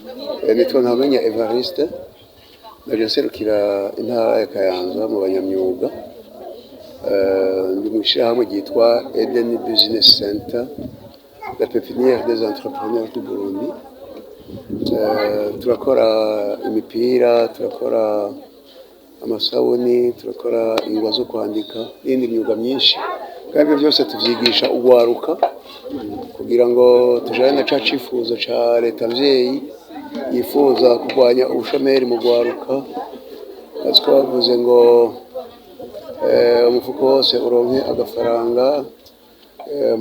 Nitwa Ntamenya Evariste, naje nserukira intara ya Kayanza mu banyamyuga. Ndi mu ishyirahamwe ryitwa Eden Business Center, la pépinière des entrepreneurs du Burundi. Turakora imipira, turakora amasabuni, turakora ingwa zo kwandika n'indi myuga myinshi, kandi byose tuvyigisha ugwaruka kugira ngo tujane na cifuzo ca leta mvyeyi yifuza kurwanya ubushomeri mu gwaruka. Aziko bavuze ngo umufuko wose uronke agafaranga,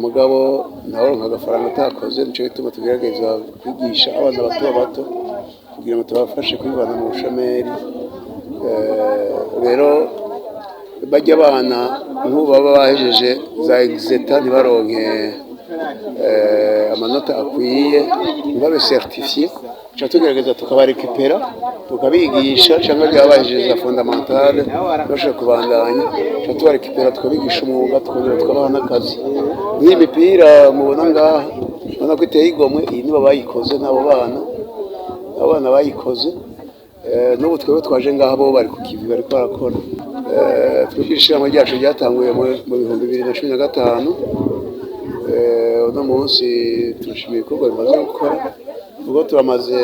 mugabo ntaworonka agafaranga atakoze. Nico gituma tugerageza kwigisha abana bato kugira ngo tubafashe kwivana mu bushomeri. Rero bajya abana nk'ubu baba bahejeje za exeta ntibaronke amanota akwiye, ntibabe certifié, tuca tugerageza tukabarekipera tukabigisha, cyangwa byaba bahejeje za fondamentale bashaka kubandanya, tuca tubarekipera tukabigisha umwuga, tukongera tukabaha n'akazi. Nk'iyi mipira mubona ngaha, ubona ko iteye igomwe, iyi nibo bayikoze, n'abo bana bayikoze. N'ubu twebwe twaje ngaha bo bari ku kivi bariko barakora. Twebwe ishyirahamwe ryacu ryatanguye mu 2015. Uno munsi turashimira ibikorwa bimaze gukora, ubwo turamaze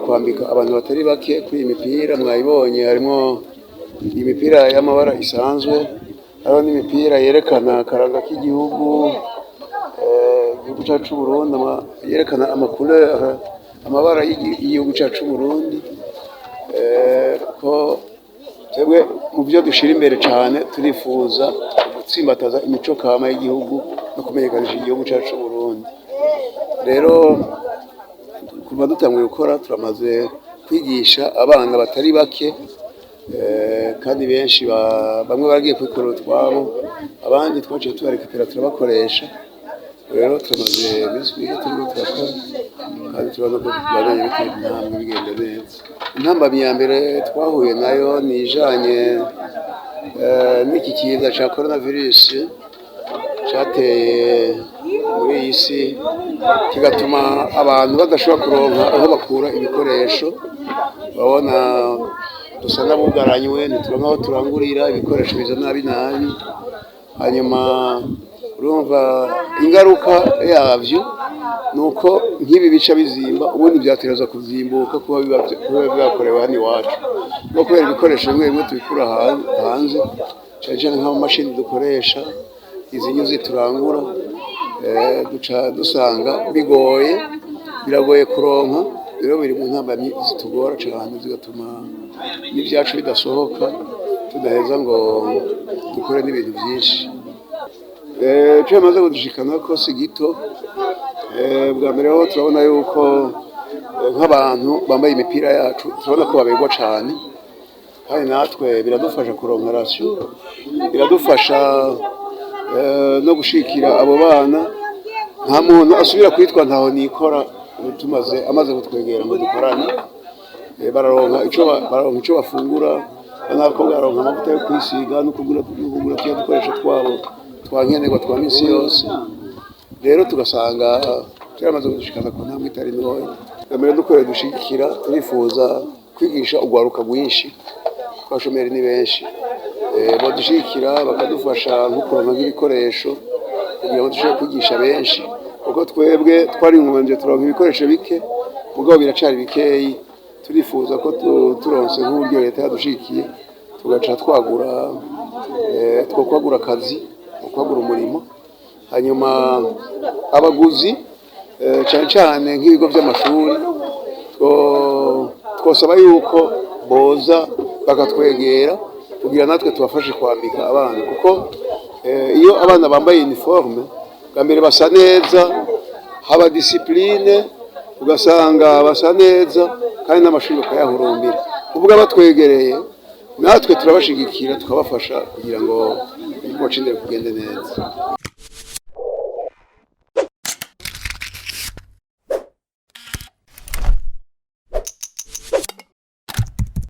kwambika abantu batari bake kuri iyi mipira. Mwayibonye harimo imipira y'amabara isanzwe, hariho n'imipira yerekana akaranga k'igihugu, igihugu cyacu Burundi, yerekana amabara y'igihugu cyacu Burundi. Ko twebwe mu byo dushira imbere cyane turifuza gutsimbataza imico kama y'igihugu no kumenyekanisha igihugu cyacu Burundi. Rero kuva dutanguye gukora turamaze kwigisha abana batari bake, kandi benshi bamwe baragiye kwikorera utwabo, abandi twaciye tubarekipera turabakoresha. Rero turamaze biswiga turimo turakora, kandi turabona ko tubandanye bitera intambwe bigenda neza. Intambamyi ya mbere twahuye nayo ni ijanye n'iki kiza ca coronavirus cateye muri iyi si, kigatuma abantu badashobora kuronka aho bakura ibikoresho. Babona dusa n'abugaranywe, ntituronka aho turangurira ibikoresho, biza nabi. Hanyuma urumva ingaruka yavyo nuko nk'ibi bica bizimba, ubundi byatereza kuzimbuka kuba byakorewe hano iwacu, no kubera ibikoresho bimwe tubikura hanze, cyane nk'amamashini dukoresha, izi nyuzi turangura, duca dusanga biragoye kuronka. Rero biri mu ntambamyi zitugora cyane, zigatuma n'ibyacu bidasohoka, tudaheza ngo dukore n'ibintu byinshi. Icyo bamaze kudushikana ko si gito. Bwa mbere ho turabona yuko nk'abantu bambaye imipira yacu turabona ko babegwa cyane, kandi natwe biradufasha kuronka rasiyo, biradufasha no gushikira abo bana. Nta muntu asubira kwitwa ntaho nikora amaze kutwegera ngo dukorane. Bararonka icyo bafungura, nako baronka amavuta yo kwisiga no kugura dukoresha twabo twankenerwa twa minsi yose. Rero tugasanga turamaze gushikana ku ntambwe itari ntoya. Mbere dukorera dushigikira, turifuza kwigisha ugwaruka rwinshi, abashomeri ni benshi, badushigikira bakadufasha nko kuronka nk'ibikoresho kugira ngo dushobore kwigisha benshi, kuko twebwe twari ngombe turonka ibikoresho bike, mugabo biracari bikeyi. Turifuza ko turonse nk'uburyo leta yadushikiye, tugaca twagura akazi, twagura umurimo. Hanyuma abaguzi cyane nk'ibigo by'amashuri, twosaba yuko boza bakatwegera kugira natwe tubafashe kwambika abana, kuko iyo abana bambaye uniforme bwa mbere basa neza, haba discipline, ugasanga basa neza, kandi n'amashuri bakayahurumbira. Ubwo abatwegereye natwe turabashigikira, tukabafasha kugira ngo ibikoresho bigende neza.